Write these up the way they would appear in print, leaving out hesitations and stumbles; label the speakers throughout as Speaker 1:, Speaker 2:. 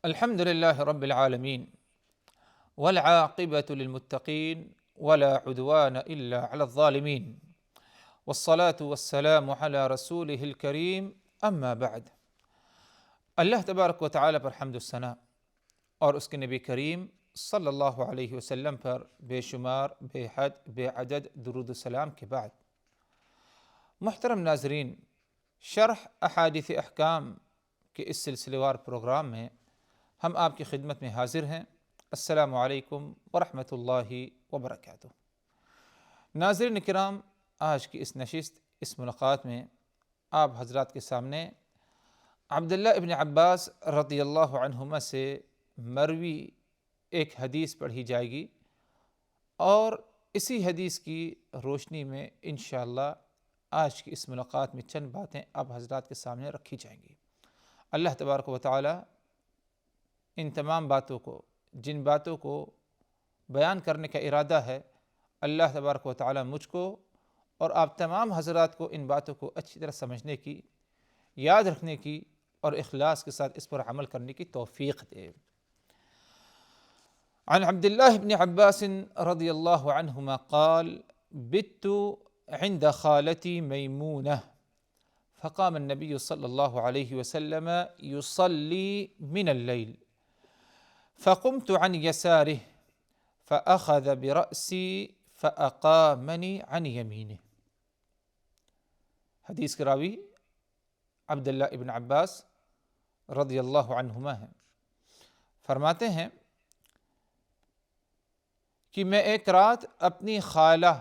Speaker 1: الحمد لله رب العالمين والعاقبة للمتقين ولا عدوان إلا على الظالمين والصلاة والسلام على رسوله الكريم اما بعد۔ اللہ تبارک و تعالی پر حمد و ثنا اور اس کے نبی کریم صلی اللہ علیہ وسلم پر بے شمار بے حد بے عدد درود و سلام کے بعد، محترم ناظرین، شرح احادیث احکام کے اس سلسلے وار پروگرام میں ہم آپ کی خدمت میں حاضر ہیں۔ السلام علیکم ورحمۃ اللہ وبرکاتہ۔ ناظرین کرام، آج کی اس نشست، اس ملاقات میں آپ حضرات کے سامنے عبداللہ ابن عباس رضی اللہ عنہما سے مروی ایک حدیث پڑھی جائے گی، اور اسی حدیث کی روشنی میں انشاءاللہ آج کی اس ملاقات میں چند باتیں آپ حضرات کے سامنے رکھی جائیں گی۔ اللہ تبارک و تعالی ان تمام باتوں کو، جن باتوں کو بیان کرنے کا ارادہ ہے، اللہ تبارک و تعالی مجھ کو اور آپ تمام حضرات کو ان باتوں کو اچھی طرح سمجھنے کی، یاد رکھنے کی اور اخلاص کے ساتھ اس پر عمل کرنے کی توفیق دے۔ عن عبداللہ ابن عباس رضی اللہ عنہما قال بت عند خالتی میمونہ فقام النبی صلی اللہ علیہ وسلم يصلي من اللیل فقمت عن يساره فأخذ برأسي فأقامني عن يمينه۔ حدیث کے راوی عبداللہ ابن عباس رضی اللہ عنہما ہیں، فرماتے ہیں کہ میں ایک رات اپنی خالہ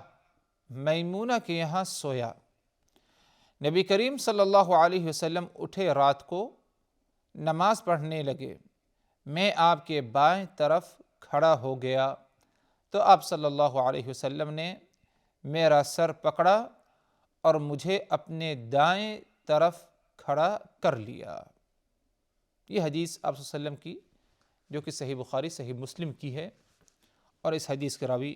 Speaker 1: میمونہ کے یہاں سویا۔ نبی کریم صلی اللہ علیہ وسلم اٹھے، رات کو نماز پڑھنے لگے، میں آپ کے بائیں طرف کھڑا ہو گیا تو آپ صلی اللہ علیہ وسلم نے میرا سر پکڑا اور مجھے اپنے دائیں طرف کھڑا کر لیا۔ یہ حدیث آپ صلی اللہ علیہ وسلم کی، جو کہ صحیح بخاری صحیح مسلم کی ہے، اور اس حدیث کے راوی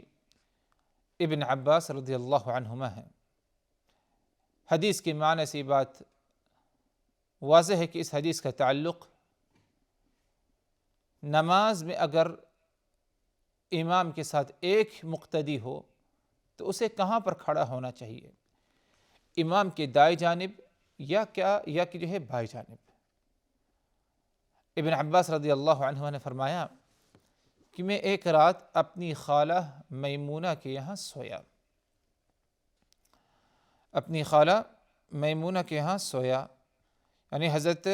Speaker 1: ابن عباس رضی اللہ عنہما ہیں۔ حدیث کے معنی سے بات واضح ہے کہ اس حدیث کا تعلق نماز میں اگر امام کے ساتھ ایک مقتدی ہو تو اسے کہاں پر کھڑا ہونا چاہیے، امام کے دائیں جانب یا کہ جو ہے بائیں جانب۔ ابن عباس رضی اللہ عنہ نے فرمایا کہ میں ایک رات اپنی خالہ میمونہ کے یہاں سویا، اپنی خالہ میمونہ کے یہاں سویا، یعنی حضرت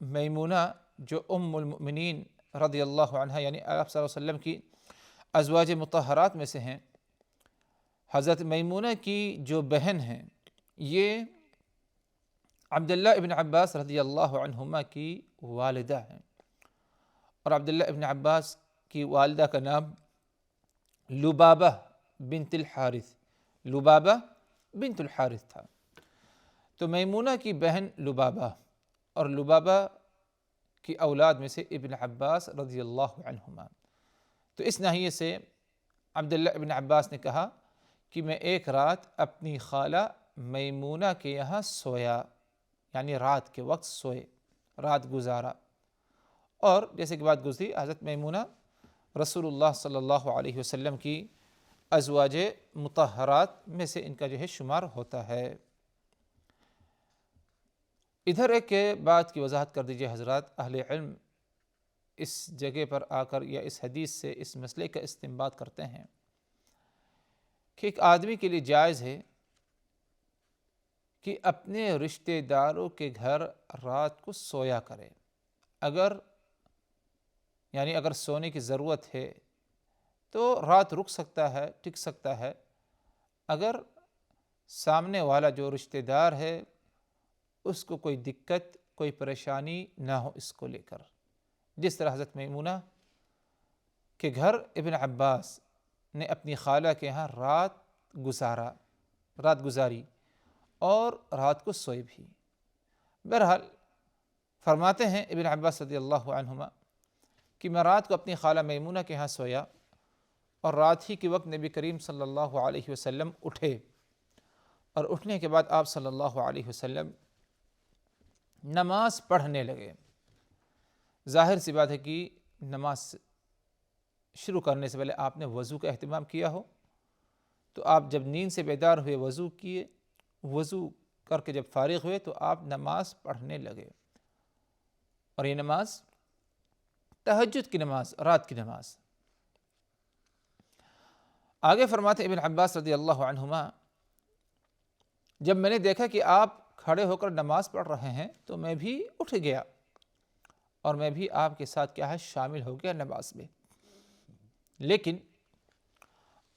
Speaker 1: میمونہ جو ام المؤمنین رضی اللہ عنہ، یعنی آپ صلی اللہ علیہ وسلم کی ازواج مطہرات میں سے ہیں۔ حضرت میمونہ کی جو بہن ہیں، یہ عبداللہ ابن عباس رضی اللہ عنہما کی والدہ ہیں، اور عبداللہ ابن عباس کی والدہ کا نام لبابہ بنت الحارث، لبابہ بنت الحارث تھا۔ تو میمونہ کی بہن لبابہ، اور لبابہ کی اولاد میں سے ابن عباس رضی اللہ عنہما۔ تو اس ناحیے سے عبداللہ ابن عباس نے کہا کہ میں ایک رات اپنی خالہ میمونہ کے یہاں سویا، یعنی رات کے وقت سوئے، رات گزارا۔ اور جیسے کہ بات گزری، حضرت میمونہ رسول اللہ صلی اللہ علیہ وسلم کی ازواج مطہرات میں سے ان کا جو ہے شمار ہوتا ہے۔ ادھر ایک بات کی وضاحت کر دیجئے حضرات، اہل علم اس جگہ پر آ کر یا اس حدیث سے اس مسئلے کا استنباط کرتے ہیں کہ ایک آدمی کے لیے جائز ہے کہ اپنے رشتہ داروں کے گھر رات کو سویا کرے، اگر سونے کی ضرورت ہے تو رات رک سکتا ہے، ٹک سکتا ہے، اگر سامنے والا جو رشتہ دار ہے اس کو کوئی دقت، کوئی پریشانی نہ ہو اس کو لے کر، جس طرح حضرت میمونہ کے گھر ابن عباس نے اپنی خالہ کے ہاں رات گزاری اور رات کو سوئے بھی۔ بہرحال فرماتے ہیں ابن عباس رضی اللہ عنہما کہ میں رات کو اپنی خالہ میمونہ کے ہاں سویا، اور رات ہی کے وقت نبی کریم صلی اللہ علیہ وسلم اٹھے، اور اٹھنے کے بعد آپ صلی اللہ علیہ وسلم نماز پڑھنے لگے۔ ظاہر سی بات ہے کہ نماز شروع کرنے سے پہلے آپ نے وضو کا اہتمام کیا ہو، تو آپ جب نیند سے بیدار ہوئے وضو کیے، وضو کر کے جب فارغ ہوئے تو آپ نماز پڑھنے لگے، اور یہ نماز تہجد کی نماز، رات کی نماز۔ آگے فرماتے ابن عباس رضی اللہ عنہما، جب میں نے دیکھا کہ آپ کھڑے ہو کر نماز پڑھ رہے ہیں تو میں بھی اٹھ گیا اور میں بھی آپ کے ساتھ کیا ہے شامل ہو گیا نماز میں۔ لیکن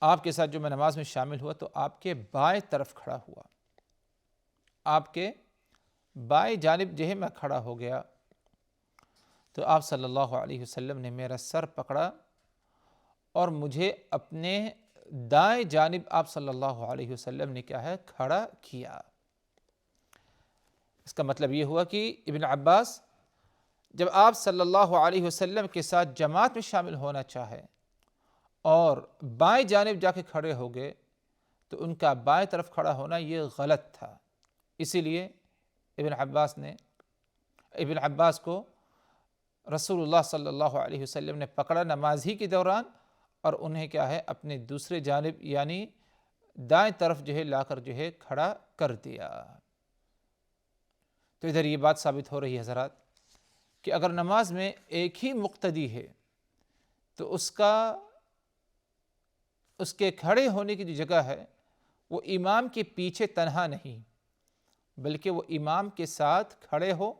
Speaker 1: آپ کے ساتھ جو میں نماز میں شامل ہوا تو آپ کے بائیں طرف کھڑا ہوا، آپ کے بائیں جانب جو ہے میں کھڑا ہو گیا، تو آپ صلی اللہ علیہ وسلم نے میرا سر پکڑا اور مجھے اپنے دائیں جانب آپ صلی اللہ علیہ وسلم نے کیا ہے کھڑا کیا۔ اس کا مطلب یہ ہوا کہ ابن عباس جب آپ صلی اللہ علیہ وسلم کے ساتھ جماعت میں شامل ہونا چاہے اور بائیں جانب جا کے کھڑے ہو گئے تو ان کا بائیں طرف کھڑا ہونا یہ غلط تھا۔ اسی لیے ابن عباس کو رسول اللہ صلی اللہ علیہ وسلم نے پکڑا نماز ہی کے دوران، اور انہیں کیا ہے اپنے دوسرے جانب یعنی دائیں طرف جو ہے لا کر جو ہے کھڑا کر دیا۔ تو ادھر یہ بات ثابت ہو رہی ہے حضرات کہ اگر نماز میں ایک ہی مقتدی ہے تو اس کے کھڑے ہونے کی جو جگہ ہے وہ امام کے پیچھے تنہا نہیں، بلکہ وہ امام کے ساتھ کھڑے ہو،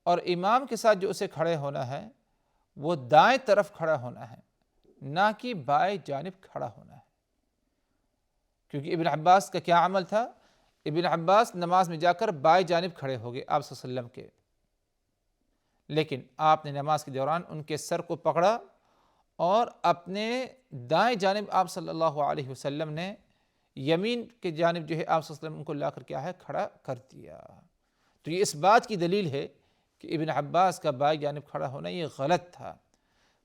Speaker 1: اور امام کے ساتھ جو اسے کھڑے ہونا ہے وہ دائیں طرف کھڑا ہونا ہے، نہ کہ بائیں جانب کھڑا ہونا ہے۔ کیونکہ ابن عباس کا کیا عمل تھا؟ ابن عباس نماز میں جا کر بائیں جانب کھڑے ہو گئے آپ صلی اللہ علیہ وسلم کے، لیکن آپ نے نماز کے دوران ان کے سر کو پکڑا اور اپنے دائیں جانب آپ صلی اللہ علیہ وسلم نے یمین کے جانب جو ہے آپ صلی اللہ علیہ وسلم ان کو لا کر کیا ہے کھڑا کر دیا۔ تو یہ اس بات کی دلیل ہے کہ ابن عباس کا بائیں جانب کھڑا ہونا یہ غلط تھا،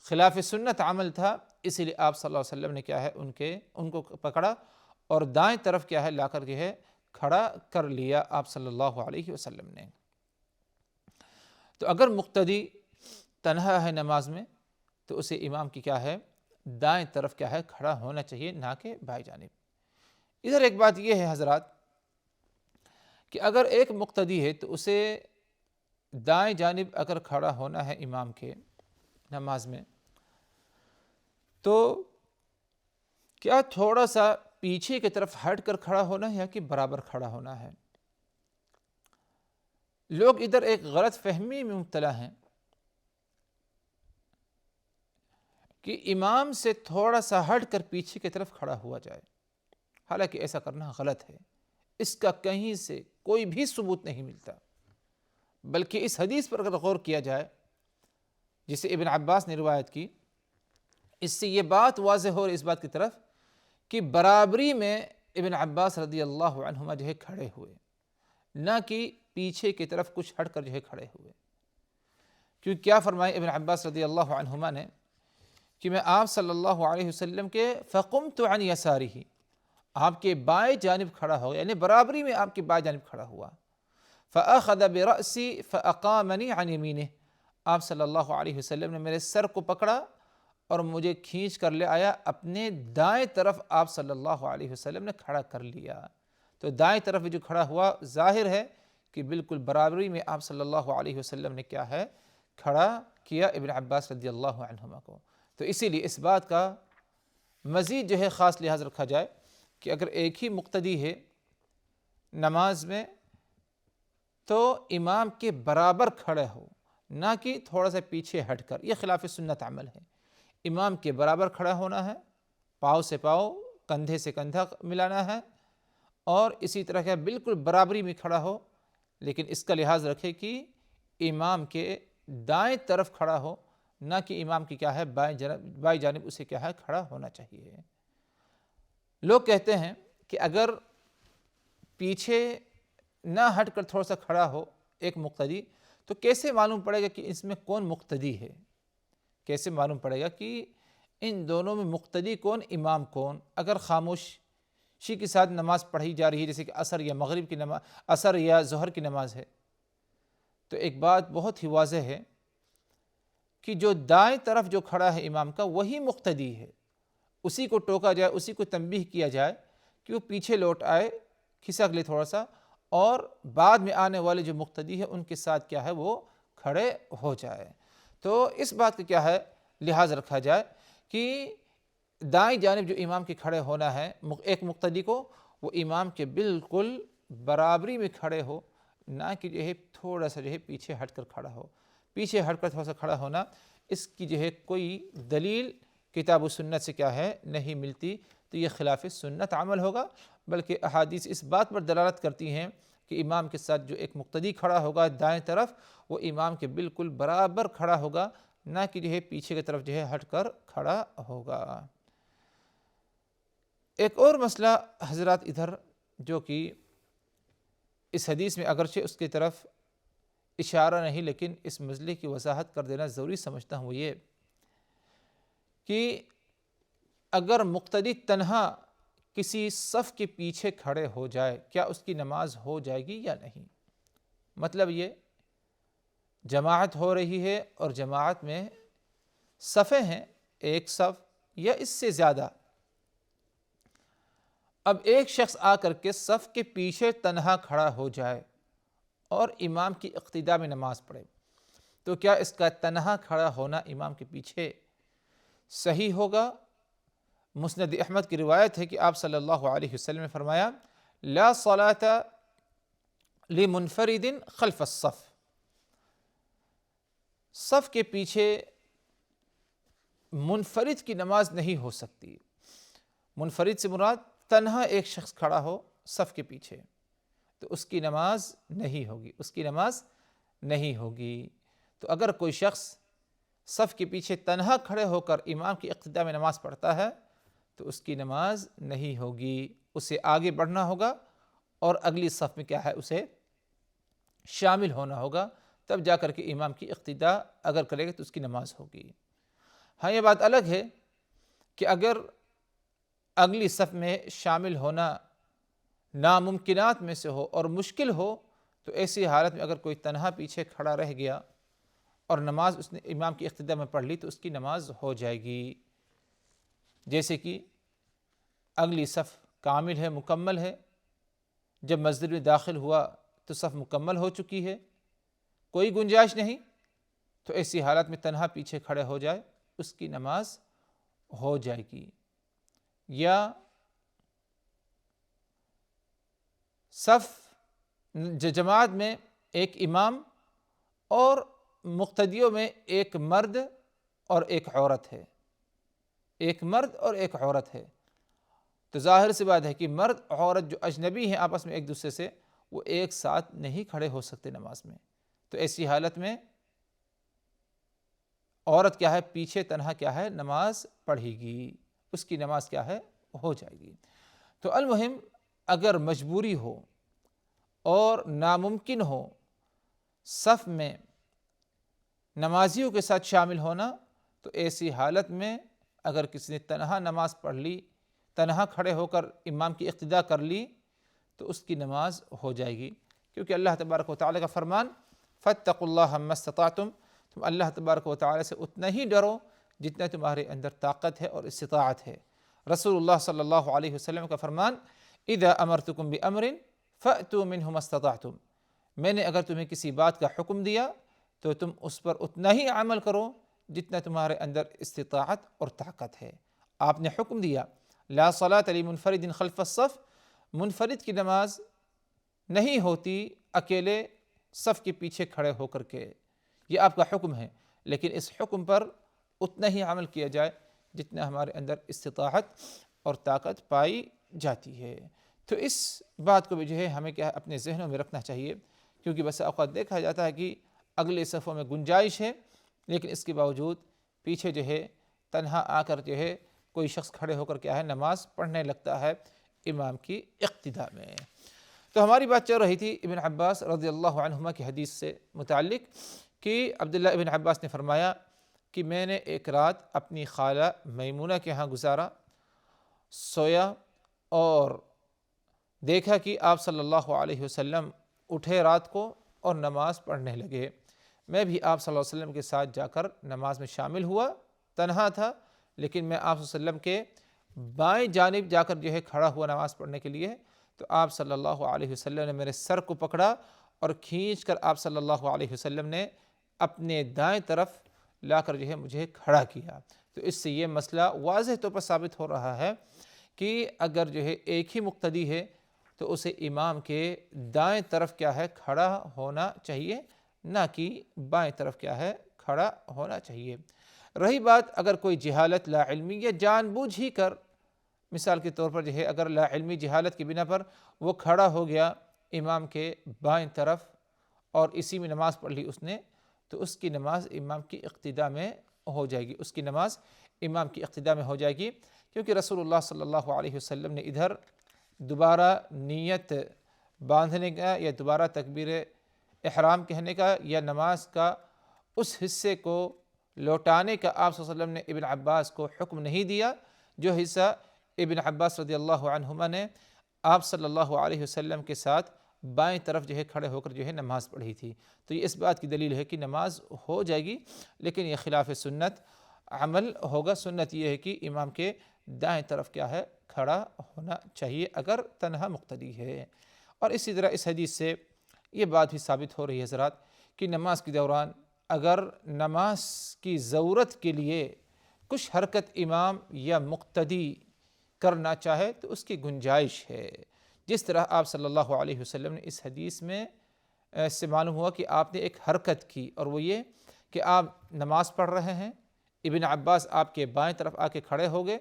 Speaker 1: خلاف سنت عمل تھا، اسی لیے آپ صلی اللہ علیہ وسلم نے کیا ہے ان کو پکڑا اور دائیں طرف کیا ہے لا کر کے ہے کھڑا کر لیا آپ صلی اللہ علیہ وسلم نے۔ تو اگر مقتدی تنہا ہے نماز میں تو اسے امام کی کیا ہے دائیں طرف کیا ہے کھڑا ہونا چاہیے، نہ کہ بائیں جانب۔ ادھر ایک بات یہ ہے حضرات کہ اگر ایک مقتدی ہے تو اسے دائیں جانب اگر کھڑا ہونا ہے امام کے نماز میں، تو کیا تھوڑا سا پیچھے کی طرف ہٹ کر کھڑا ہونا ہے یا کہ برابر کھڑا ہونا ہے؟ لوگ ادھر ایک غلط فہمی میں مبتلا ہیں کہ امام سے تھوڑا سا ہٹ کر پیچھے کی طرف کھڑا ہوا جائے، حالانکہ ایسا کرنا غلط ہے، اس کا کہیں سے کوئی بھی ثبوت نہیں ملتا، بلکہ اس حدیث پر اگر غور کیا جائے جسے ابن عباس نے روایت کی، اس سے یہ بات واضح ہو رہی اس بات کی طرف کہ برابری میں ابن عباس رضی اللہ عنہما جو ہے کھڑے ہوئے، نہ کہ پیچھے کی طرف کچھ ہٹ کر جو ہے کھڑے ہوئے۔ کیونکہ کیا فرمائے ابن عباس رضی اللہ عنہما نے کہ میں آپ صلی اللہ علیہ وسلم کے فقمت عن یسارہ، آپ کے بائیں جانب کھڑا ہو گیا، یعنی برابری میں آپ کے بائیں جانب کھڑا ہوا۔ فأخذ برأسی فأقامنی عن یمینہ، آپ صلی اللہ علیہ وسلم نے میرے سر کو پکڑا اور مجھے کھینچ کر لے آیا اپنے دائیں طرف آپ صلی اللہ علیہ وسلم نے کھڑا کر لیا۔ تو دائیں طرف جو کھڑا ہوا ظاہر ہے کہ بالکل برابری میں آپ صلی اللہ علیہ وسلم نے کیا ہے کھڑا کیا ابن عباس رضی اللہ عنہما کو۔ تو اسی لیے اس بات کا مزید جو ہے خاص لحاظ رکھا جائے کہ اگر ایک ہی مقتدی ہے نماز میں تو امام کے برابر کھڑے ہو، نہ کہ تھوڑا سا پیچھے ہٹ کر، یہ خلاف سنت عمل ہے۔ امام کے برابر کھڑا ہونا ہے، پاؤں سے پاؤں، کندھے سے کندھا ملانا ہے، اور اسی طرح کا بالکل برابری میں کھڑا ہو، لیکن اس کا لحاظ رکھے کہ امام کے دائیں طرف کھڑا ہو، نہ کہ امام کی کیا ہے بائیں جانب اسے کیا ہے کھڑا ہونا چاہیے۔ لوگ کہتے ہیں کہ اگر پیچھے نہ ہٹ کر تھوڑا سا کھڑا ہو ایک مقتدی تو کیسے معلوم پڑے گا کہ اس میں کون مقتدی ہے؟ کیسے معلوم پڑے گا کہ ان دونوں میں مقتدی کون امام کون؟ اگر خاموشی کے ساتھ نماز پڑھی جا رہی ہے، جیسے کہ عصر یا مغرب کی نماز، عصر یا ظہر کی نماز ہے، تو ایک بات بہت ہی واضح ہے کہ جو دائیں طرف جو کھڑا ہے امام کا وہی مقتدی ہے، اسی کو ٹوکا جائے، اسی کو تنبیہ کیا جائے کہ وہ پیچھے لوٹ آئے، کھسک لے تھوڑا سا، اور بعد میں آنے والے جو مقتدی ہے ان کے ساتھ کیا ہے وہ کھڑے ہو جائے۔ تو اس بات کا کیا ہے لحاظ رکھا جائے کہ دائیں جانب جو امام کے کھڑے ہونا ہے ایک مقتدی کو، وہ امام کے بالکل برابری میں کھڑے ہو، نہ کہ جو ہے تھوڑا سا جو ہے پیچھے ہٹ کر کھڑا ہو۔ پیچھے ہٹ کر تھوڑا سا کھڑا ہونا، اس کی جو ہے کوئی دلیل کتاب و سنت سے کیا ہے نہیں ملتی، تو یہ خلاف سنت عمل ہوگا۔ بلکہ احادیث اس بات پر دلالت کرتی ہیں کہ امام کے ساتھ جو ایک مقتدی کھڑا ہوگا دائیں طرف، وہ امام کے بالکل برابر کھڑا ہوگا، نہ کہ جو ہے پیچھے کی طرف جو ہے ہٹ کر کھڑا ہوگا۔ ایک اور مسئلہ حضرات ادھر جو کہ اس حدیث میں اگرچہ اس کی طرف اشارہ نہیں، لیکن اس مسئلے کی وضاحت کر دینا ضروری سمجھتا ہوں، وہ یہ کہ اگر مقتدی تنہا کسی صف کے پیچھے کھڑے ہو جائے، کیا اس کی نماز ہو جائے گی یا نہیں؟ مطلب یہ جماعت ہو رہی ہے اور جماعت میں صفیں ہیں، ایک صف یا اس سے زیادہ، اب ایک شخص آ کر کے صف کے پیچھے تنہا کھڑا ہو جائے اور امام کی اقتداء میں نماز پڑھے، تو کیا اس کا تنہا کھڑا ہونا امام کے پیچھے صحیح ہوگا؟ مسند احمد کی روایت ہے کہ آپ صلی اللہ علیہ وسلم نے فرمایا لا صلاۃ لمنفرد خلف الصف، صف کے پیچھے منفرد کی نماز نہیں ہو سکتی۔ منفرد سے مراد تنہا ایک شخص کھڑا ہو صف کے پیچھے، تو اس کی نماز نہیں ہوگی، اس کی نماز نہیں ہوگی۔ تو اگر کوئی شخص صف کے پیچھے تنہا کھڑے ہو کر امام کی اقتداء میں نماز پڑھتا ہے تو اس کی نماز نہیں ہوگی، اسے آگے بڑھنا ہوگا اور اگلی صف میں کیا ہے اسے شامل ہونا ہوگا، تب جا کر کے امام کی اقتداء اگر کرے گا تو اس کی نماز ہوگی۔ ہاں یہ بات الگ ہے کہ اگر اگلی صف میں شامل ہونا ناممکنات میں سے ہو اور مشکل ہو، تو ایسی حالت میں اگر کوئی تنہا پیچھے کھڑا رہ گیا اور نماز اس نے امام کی اقتداء میں پڑھ لی تو اس کی نماز ہو جائے گی۔ جیسے کہ اگلی صف کامل ہے، مکمل ہے، جب مسجد میں داخل ہوا تو صف مکمل ہو چکی ہے، کوئی گنجائش نہیں، تو ایسی حالت میں تنہا پیچھے کھڑے ہو جائے اس کی نماز ہو جائے گی۔ یا صف جماعت میں ایک امام اور مقتدیوں میں ایک مرد اور ایک عورت ہے، ایک مرد اور ایک عورت ہے، تو ظاہر سی بات ہے کہ مرد عورت جو اجنبی ہیں آپس میں ایک دوسرے سے، وہ ایک ساتھ نہیں کھڑے ہو سکتے نماز میں، تو ایسی حالت میں عورت کیا ہے پیچھے تنہا کیا ہے نماز پڑھے گی، اس کی نماز کیا ہے ہو جائے گی۔ تو المہم اگر مجبوری ہو اور ناممکن ہو صف میں نمازیوں کے ساتھ شامل ہونا، تو ایسی حالت میں اگر کسی نے تنہا نماز پڑھ لی، تنہا کھڑے ہو کر امام کی اقتداء کر لی، تو اس کی نماز ہو جائے گی، کیونکہ اللہ تبارک و تعالیٰ کا فرمان فاتقوا اللہ ما استطعتم، تم اللہ تبارک و تعالیٰ سے اتنا ہی ڈرو جتنا تمہارے اندر طاقت ہے اور استطاعت ہے۔ رسول اللہ صلی اللہ علیہ وسلم کا فرمان اذا امرتکم بامر فأتوا منہ ما استطعتم، میں نے اگر تمہیں کسی بات کا حکم دیا تو تم اس پر اتنا ہی عمل کرو جتنا تمہارے اندر استطاعت اور طاقت ہے۔ آپ نے حکم دیا لا صلاۃ لمنفرد خلف الصف، منفرد کی نماز نہیں ہوتی اکیلے صف کے پیچھے کھڑے ہو کر کے، یہ آپ کا حکم ہے، لیکن اس حکم پر اتنا ہی عمل کیا جائے جتنا ہمارے اندر استطاعت اور طاقت پائی جاتی ہے۔ تو اس بات کو بھی جو ہے ہمیں کیا اپنے ذہنوں میں رکھنا چاہیے، کیونکہ بس اوقات دیکھا جاتا ہے کہ اگلے صفوں میں گنجائش ہے، لیکن اس کے باوجود پیچھے جو ہے تنہا آ کر جو ہے کوئی شخص کھڑے ہو کر کیا ہے نماز پڑھنے لگتا ہے امام کی اقتداء میں۔ تو ہماری بات چل رہی تھی ابن عباس رضی اللہ عنہما کی حدیث سے متعلق کہ عبداللہ ابن عباس نے فرمایا کہ میں نے ایک رات اپنی خالہ میمونہ کے ہاں گزارا، سویا اور دیکھا کہ آپ صلی اللہ علیہ وسلم اٹھے رات کو اور نماز پڑھنے لگے۔ میں بھی آپ صلی اللہ علیہ وسلم کے ساتھ جا کر نماز میں شامل ہوا، تنہا تھا، لیکن میں آپ صلی اللہ علیہ وسلم کے بائیں جانب جا کر جو ہے کھڑا ہوا نماز پڑھنے کے لیے، تو آپ صلی اللہ علیہ وسلم نے میرے سر کو پکڑا اور کھینچ کر آپ صلی اللہ علیہ وسلم نے اپنے دائیں طرف لا کر جو ہے مجھے کھڑا کیا۔ تو اس سے یہ مسئلہ واضح طور پر ثابت ہو رہا ہے کہ اگر جو ہے ایک ہی مقتدی ہے تو اسے امام کے دائیں طرف کیا ہے کھڑا ہونا چاہیے، نہ کہ بائیں طرف کیا ہے کھڑا ہونا چاہیے۔ رہی بات اگر کوئی جہالت، لا علمی یا جان بوجھ ہی کر، مثال کے طور پر جو ہے اگر لا علمی جہالت کی بنا پر وہ کھڑا ہو گیا امام کے بائیں طرف اور اسی میں نماز پڑھ لی اس نے، تو اس کی نماز امام کی اقتداء میں ہو جائے گی، اس کی نماز امام کی اقتداء میں ہو جائے گی، کیونکہ رسول اللہ صلی اللہ علیہ وسلم نے ادھر دوبارہ نیت باندھنے کا یا دوبارہ تکبیر احرام کہنے کا یا نماز کا اس حصے کو لوٹانے کا آپ صلی اللہ علیہ وسلم نے ابن عباس کو حکم نہیں دیا، جو حصہ ابن عباس رضی اللہ عنہما نے آپ صلی اللہ علیہ وسلم کے ساتھ بائیں طرف جو ہے کھڑے ہو کر جو ہے نماز پڑھی تھی۔ تو یہ اس بات کی دلیل ہے کہ نماز ہو جائے گی، لیکن یہ خلاف سنت عمل ہوگا۔ سنت یہ ہے کہ امام کے دائیں طرف کیا ہے کھڑا ہونا چاہیے اگر تنہا مقتدی ہے۔ اور اسی طرح اس حدیث سے یہ بات بھی ثابت ہو رہی ہے حضرات کہ نماز کے دوران اگر نماز کی ضرورت کے لیے کچھ حرکت امام یا مقتدی کرنا چاہے تو اس کی گنجائش ہے، جس طرح آپ صلی اللہ علیہ وسلم نے اس حدیث میں سے معلوم ہوا کہ آپ نے ایک حرکت کی، اور وہ یہ کہ آپ نماز پڑھ رہے ہیں، ابن عباس آپ کے بائیں طرف آ کے کھڑے ہو گئے،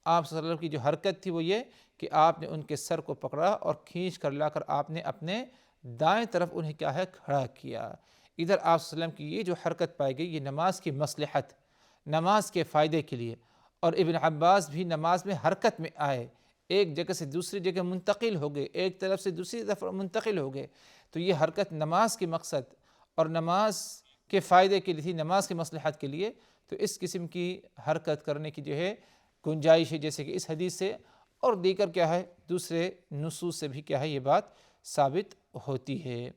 Speaker 1: آپ صلی اللہ علیہ وسلم کی جو حرکت تھی وہ یہ کہ آپ نے ان کے سر کو پکڑا اور کھینچ کر لا کر آپ نے اپنے دائیں طرف انہیں کیا ہے کھڑا کیا۔ ادھر آپ صلی اللہ علیہ وسلم کی یہ جو حرکت پائی گئی یہ نماز کی مصلحت، نماز کے فائدے کے لیے، اور ابن عباس بھی نماز میں حرکت میں آئے، ایک جگہ سے دوسری جگہ منتقل ہو گئے، ایک طرف سے دوسری طرف منتقل ہو گئے، تو یہ حرکت نماز کے مقصد اور نماز کے فائدے کے لیے تھی، نماز کی مصلحت کے لیے، تو اس قسم کی حرکت کرنے کی جو ہے گنجائش ہے، جیسے کہ اس حدیث سے اور دیگر کیا ہے دوسرے نصوص سے بھی کیا ہے یہ بات ثابت ہوتی ہے۔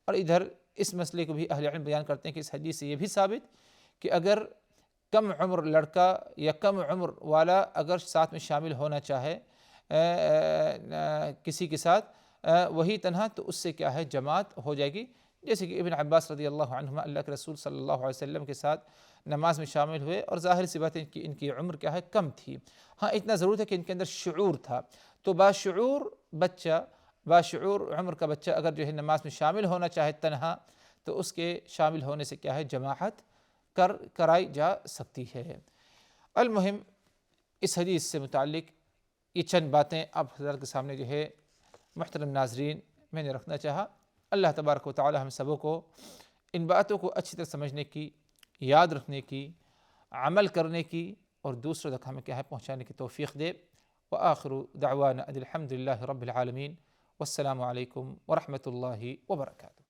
Speaker 1: اور ادھر اس مسئلے کو بھی اہل علم بیان کرتے ہیں کہ اس حدیث سے یہ بھی ثابت کہ اگر کم عمر لڑکا یا کم عمر والا اگر ساتھ میں شامل ہونا چاہے کسی کے ساتھ وہی تنہا، تو اس سے کیا ہے جماعت ہو جائے گی، جیسے کہ ابن عباس رضی اللہ عنہما اللہ کے رسول صلی اللہ علیہ وسلم کے ساتھ نماز میں شامل ہوئے، اور ظاہر سی بات ہے کہ ان کی عمر کیا ہے کم تھی، ہاں اتنا ضرور ہے کہ ان کے اندر شعور تھا، تو باشعور بچہ، باشعور عمر کا بچہ اگر جو ہے نماز میں شامل ہونا چاہے تنہا، تو اس کے شامل ہونے سے کیا ہے جماعت کرائی جا سکتی ہے۔ المہم اس حدیث سے متعلق یہ چند باتیں اب حضرات کے سامنے جو ہے محترم ناظرین میں نے رکھنا چاہا۔ اللہ تبارک و تعالی ہم سبوں کو ان باتوں کو اچھی طرح سمجھنے کی، یاد رکھنے کی، عمل کرنے کی اور دوسروں تک ہمیں کیا ہے پہنچانے کی توفیق دے۔ وآخر دعوانا ان الحمد للہ رب العالمین، والسلام علیکم ورحمۃ اللہ وبرکاتہ۔